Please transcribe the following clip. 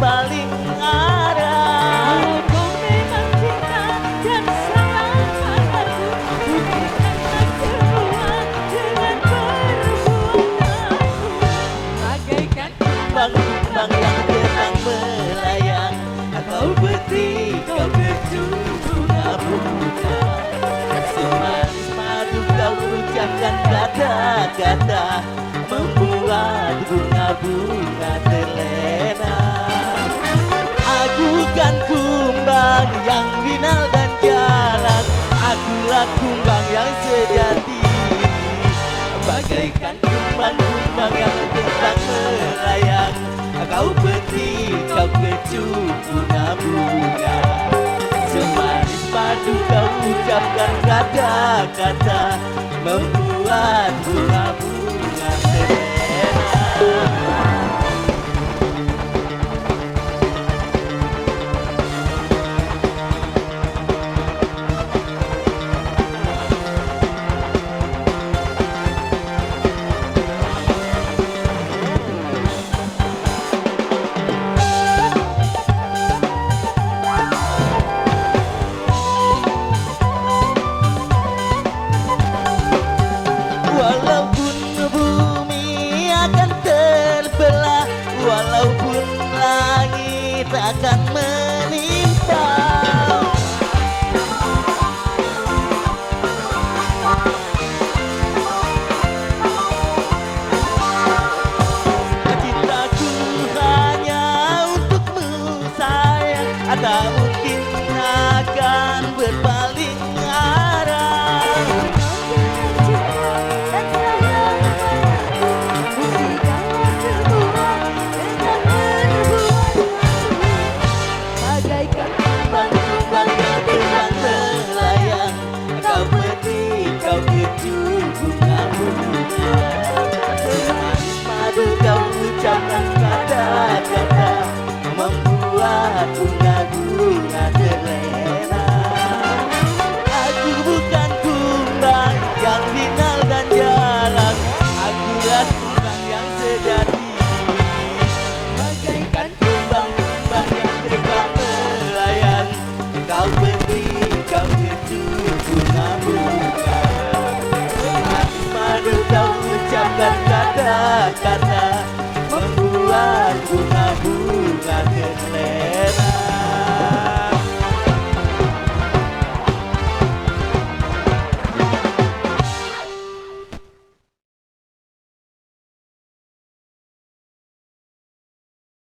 paling arah. Kau memang cinta dan sayang padaku, buktikanlah semua dengan perbuatanmu. Bagaikan Kumbang-kumbang yang tenang melayang, kau peti, kau keju bunga-bunga. Semanis madu kau ucapkan kata-kata, membuat bunga-bunga terlena. Aku kan kumbang yang final dan jalan, akulah kumbang yang sejati. Bagaikan kumbang-kumbang yang terbang melayang, kau peti, kau keju bunga-bunga. Semanis padu kau ucapkan kata-kata, membuat bunga-bunga terlena.